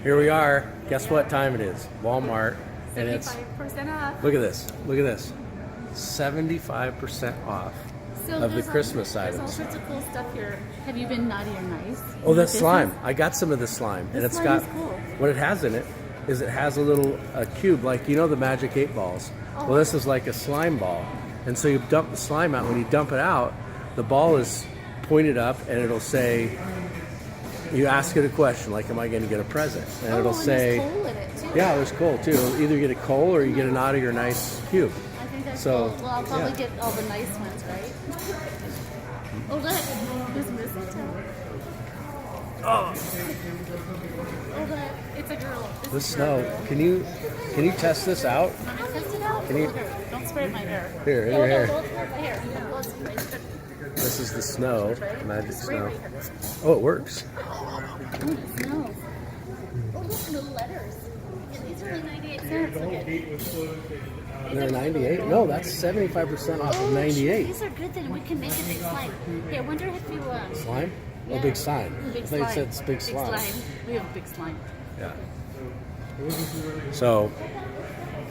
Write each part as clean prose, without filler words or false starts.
Here we are. Guess what time it is? Walmart. And it's 75% off. look at this. Look at this. 75% off of the Christmas There's all items. sorts of cool stuff here. Have you been naughty or nice? Oh, that's This slime. is- I got some of the slime, and This it's slime got is cool. what it has in it is it has a little cube, like you know the Magic 8 balls. Oh. Well, this is like a slime ball, and so you dump the slime out. When you dump it out, the ball is pointed up, and it'll say. You ask it a question like, "Am I going to get a present?" And it'll say, there's coal in it too. "Yeah, there's coal too. It'll either get a coal or you get a naughty or nice cube." I think that's So, cool. Well, I'll probably yeah. get all the nice ones, right? Oh, look. There's mistletoe. Oh, Oh, look. It's a girl. the This is a snow. girl. Can you test this out? Want me to test it out? Can you- Hold her. Don't spray my hair. Here, in No, your no, hair. don't spray my hair. No, don't spray my hair. This is the snow, magic Spray snow. my hair. Oh, it works. Oh, it smells. Oh, look, the letters. Yeah, these are only 98 cents. Look at They're 98. No, that's 75% off of Oh, 98. these are good then. We can make a big slime. Hey, I wonder if you Slime? Oh, yeah. big slime. Big I thought you slime. said it's big slime. We have big slime. Yeah. So,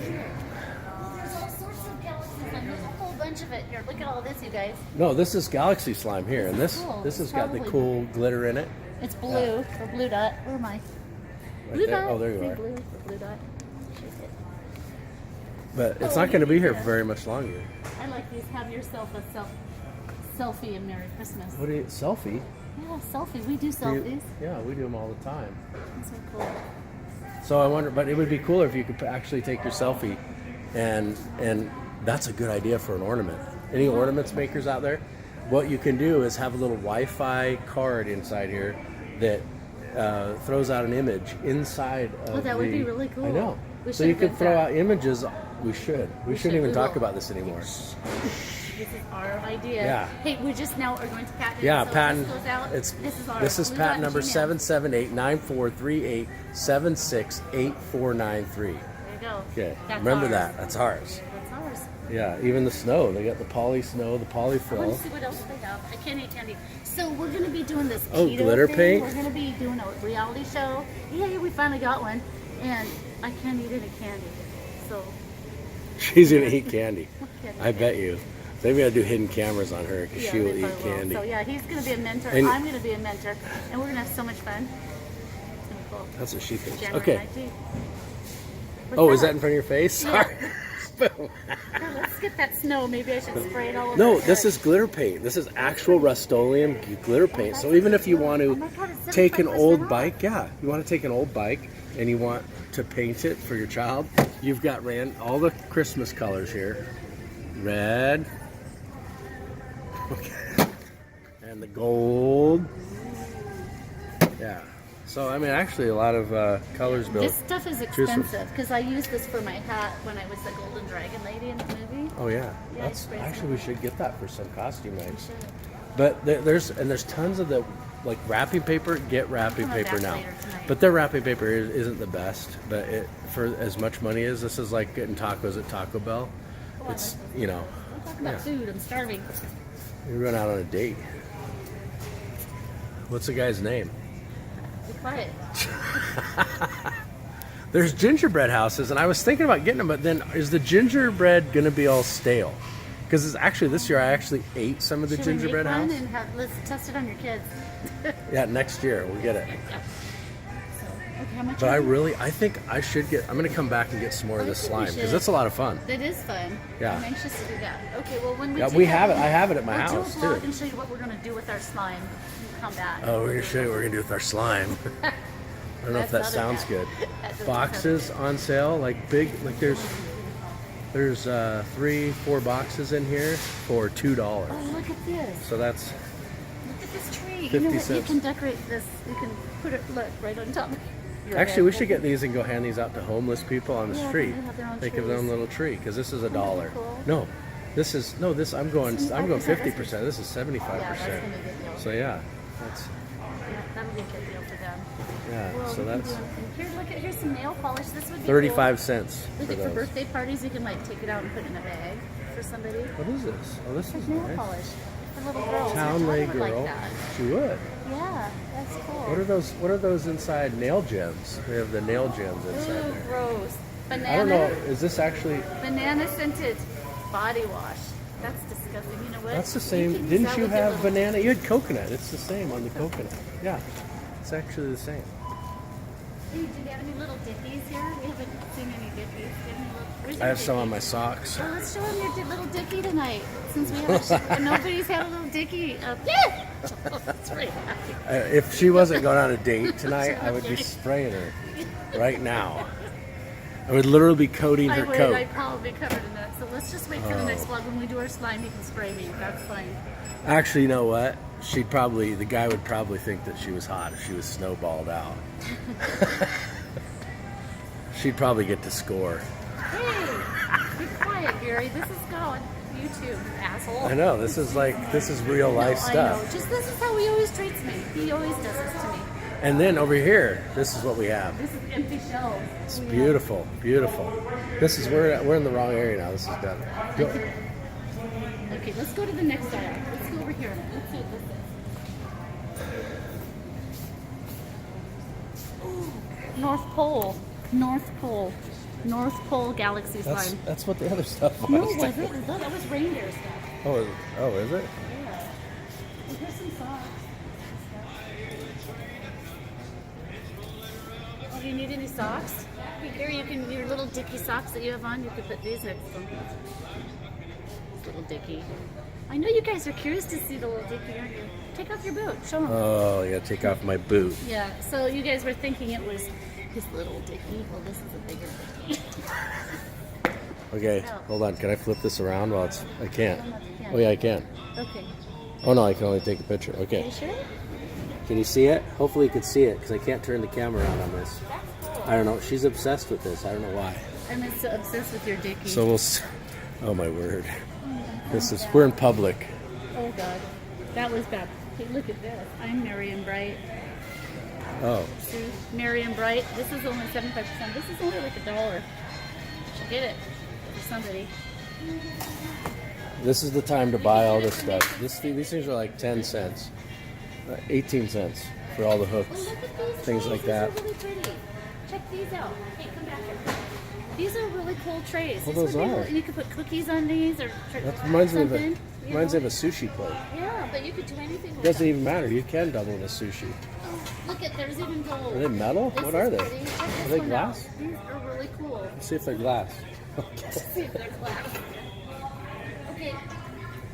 There's all sorts of galaxies and there's a whole bunch of it here. Look at all this, you guys. no, this is Galaxy slime here, and this Cool. this has got the Probably. cool glitter in it. It's blue or blue dot. Where am I? Blue there. dot. Oh, there you See, are. blue dot. Shake it. But it's Oh, not going to be here yeah. for very much longer. I like these. Have yourself a selfie and Merry Christmas. What do you selfie? Yeah, selfie. We do Do you- selfies. yeah, we do them all the time. These are cool. So I wonder, but it would be cooler if you could actually take your selfie, and that's a good idea for an ornament. Any ornaments makers out there? What you can do is have a little Wi-Fi card inside here that throws out an image inside of Oh, that would the- be really cool. I know. We So should you could invent throw that. out images. We should. We shouldn't should. even We talk will. about this anymore. This is our idea. Yeah. Hey, we just now are going to patent it. Yeah, so patent. This goes out. It's this is our patent number Gman. 7789438768493. There you go. Okay, That's remember ours. that. That's ours. That's ours. Yeah, even the snow. They got the poly snow, the poly I fill. want to see what else they have. I can't eat candy. So we're going to be doing this Oh, keto glitter thing. paint? We're going to be doing a reality show. Yeah, we finally got one. And I can't eat any candy. So She's gonna eat candy. Candy. I bet you. They gotta do hidden cameras on her because yeah, she will they eat probably will. candy. So yeah, he's going to be a mentor. And- I'm going to be a mentor. And we're going to have so much fun. It's going to be cool. That's what she thinks. January Okay. 19th. Oh, What's is that in front of your face? Yeah. Sorry. Here, let's get that snow. Maybe I should spray it all over. No, the this shirt. is glitter paint. This is actual Rust-Oleum glitter paint. So even if you want Oh to my God, it's take an 75% old off. bike, yeah, you want to take an old bike and you want to paint it for your child, you've got all the Christmas colors here. Red. Okay. And the gold. Yeah. So, I mean, actually a lot of colors built. This stuff is expensive because I used this for my hat when I was the Golden Dragon lady in the movie. Oh yeah, Yeah, that's it's crazy. actually we should get that for some costume nights. Should. But there's tons of the like wrapping paper. Get wrapping Coming paper back now. later tonight. But their wrapping paper isn't the best. But for as much money as this is like getting tacos at Taco Bell. Oh, I It's like those. you know We're talking about Yeah. food. I'm starving. you run out on a date. What's the guy's name? Be quiet. There's gingerbread houses, and I was thinking about getting them, but then is the gingerbread gonna be all stale? Because it's actually this year I actually ate some of the Should gingerbread we make one house. and let's test it on your kids. Yeah, next year we'll get it. So, okay, how much? But are you? I think I should get. I'm gonna come back and get some more of I this think we slime because should. it's a lot of fun. It is fun. Yeah. I'm anxious to do that. Okay, well when we Yeah, take we that, have it. I have it at my we'll house, do a vlog too. and show you what we're gonna do with our slime. You come back. Oh, we're gonna show you what we're gonna do with our slime. I don't know if that That's sounds not good. That doesn't Boxes on sale, like big, like there's 3-4 boxes in here for $2. Oh, look at this. So that's Look at this tree. 50 you know what? You cents. can decorate this. You can put it, look, right on top. of your actually head. we should get these and go hand these out to homeless people on the Yeah, street. they have their own They give their own trees. little tree because this is that $1. cool? No, this is no this. I'm going 75%. 50%. This is 75%. Yeah, that's gonna be a good deal. So yeah, that's Yeah, that'll be a good deal for them. yeah. Well, So we can that's. do it. And here, look at here's some nail polish. This would be 35 cool. cents Look for at for those. birthday parties. You can like take it out and put it in a bag for somebody. What is this? Oh, this Like is nail nice. polish for little girls. Town Your Lay child would girl. Like that. She would. Yeah, that's cool. What are those? What are those inside nail gems? They have the nail gems inside Ooh, there. gross. Banana. I don't know. Is this actually? Banana scented body wash. That's disgusting. You know what? That's the You same. can use Didn't that you with your have little- banana? You had coconut. It's the same on the coconut. Yeah, it's actually the same. Hey, do you have any little dickies here? We haven't seen any dickies. Do you have any little- where's I your have some on dickie? my socks. Well, let's show them your little dickie tonight. Since we haven't, nobody's had a little dickie. Yeah! That's right. If she wasn't going on a date tonight, I would be spraying her right now. I would literally be coating her coat. I'd probably be covered in that. So let's just wait for the next vlog. When we do our slime, you can spray me. That's fine. Actually, you know what? The guy would probably think that she was hot if she was snowballed out. She'd probably get to score. Hey, be quiet, Gary. This is going YouTube, you asshole. I know, this is real life I know. stuff. Just this is how he always treats me. He always does this to me. And then over here, this is what we have. This is empty shells. It's beautiful, beautiful. This is we're in the wrong area now. This is done. Go. Okay, let's go to the next aisle. Let's go over here. Let's see what this is. Ooh, North Pole. North Pole. North Pole Galaxy slime. That's what the other stuff was. No, was it? That was reindeer stuff. Oh, is it? Yeah. And here's some socks. Oh, do you need any socks? Here, your little dicky socks that you have on, you could put these next to them. This little dicky. I know you guys are curious to see the little dicky, aren't you? Take off your boot. Show them. Oh, you gotta take off my boot. Yeah, so you guys were thinking it was his little dicky. Well, this is a bigger dicky. Okay, Oh. hold on. Can I flip this around while it's? I can't. I don't know if you can. Oh yeah, I can. Okay. Oh no, I can only take a picture. Are Okay. you sure? Can you see it? Hopefully you can see it because I can't turn the camera on this. That's cool. I don't know. She's obsessed with this. I don't know why. I'm so obsessed with your dicky. So oh my word. We're in public. Oh God, that was bad. Hey, look at this. I'm Marion Bright. Oh, See, Marion Bright. This is only 75%. This is only like $1. You should get it for somebody. this is the time to buy all this stuff. These things are like 10 cents, 18 cents for all the Oh, hooks, look at these things trays. like that. These are really pretty. Check these out. Hey, come back here. These are really cool trays. Well, These those would be are. really- you could put cookies on these or That reminds me of something. you know? a sushi plate. Yeah, but you could do anything It with doesn't them. even matter. You can double the sushi. Oh, look at, there's even gold. Are they metal? This What is are they? pretty. Check Are this they one glass? out. These are really cool. Let's see if they're glass. Let's see if they're glass. Okay,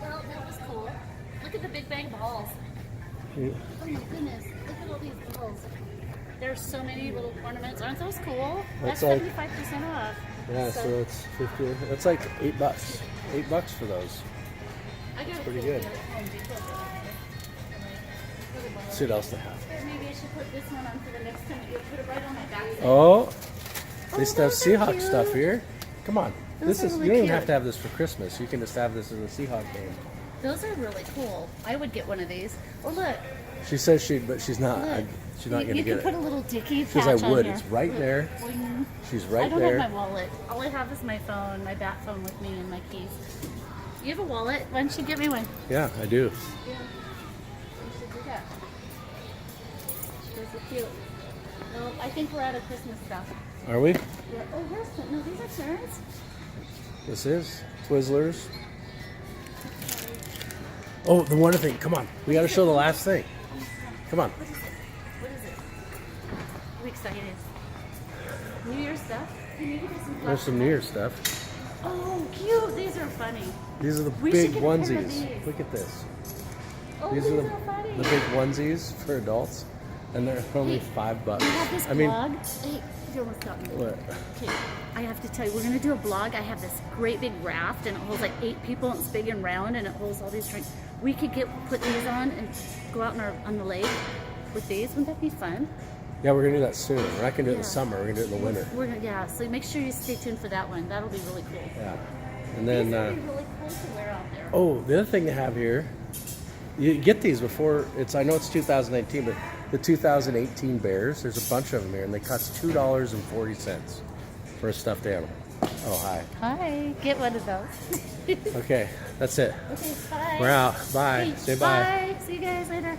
well, that was cool. Look at the Big Bang balls. Yeah. Oh my goodness, look at all these balls. There's so many little ornaments. Aren't those cool? That's That's like- 75% off. Yeah, so it's 50. That's like $8. $8 for those. I got pretty good. Let's see what else they have. Maybe I should put this one on for the next time. You'll put it right on my back. Oh, they still have those are Seahawk cute. stuff here. Come on. Those This are is really you don't even cute. have to have this for Christmas. You can just have this as a Seahawk game. Those are really cool. I would get one of these. Oh look, She says but she's not. look. She's not you, going to you get can put it. a little dicky She says patch I on would. here. It's right there. Boing. She's I right don't there. have my wallet. All I have is my phone, my bat phone with me, and my keys. You have a wallet? Why don't you get me one? Yeah, I do. Yeah. You should do that. Those are cute. No, I think we're out of Christmas stuff. Are we? Yeah. Oh, here's some. No, these are Terrence. This is Twizzlers. Oh, the one thing. Come on. We got to show the last thing. Come on. What is it? What is it? I'm excited. New Year's stuff? Hey, maybe there's some There's some New Year's stuff. Oh, cute. These are funny. These are the We big should get a pair of onesies. these. Look at this. Oh, These these are are funny. the big onesies for adults, and they're only Hey, $5. I have this I mean, blog. Hey, you almost got me. what? Okay, I have to tell you, we're gonna do a blog. I have this great big raft, and it holds like 8 people, and it's big and round, and it holds all these drinks. We could put these on and go out on the lake with these. Wouldn't that be fun? Yeah, we're gonna do that soon. We're not gonna do it in Yeah. the summer. We're gonna do it in the winter. Yeah. So make sure you stay tuned for that one. That'll be really cool. Yeah. And These then, would be really cool to wear out there. oh, the other thing they have here, you get these before it's. I know it's 2019, but the 2018 bears. There's a bunch of them here, and they cost $2.40 for a stuffed animal. Oh, hi. Hi, get one of those. Okay, that's it. Okay, bye. We're out. Bye. Hey, Say bye. Bye. See you guys later.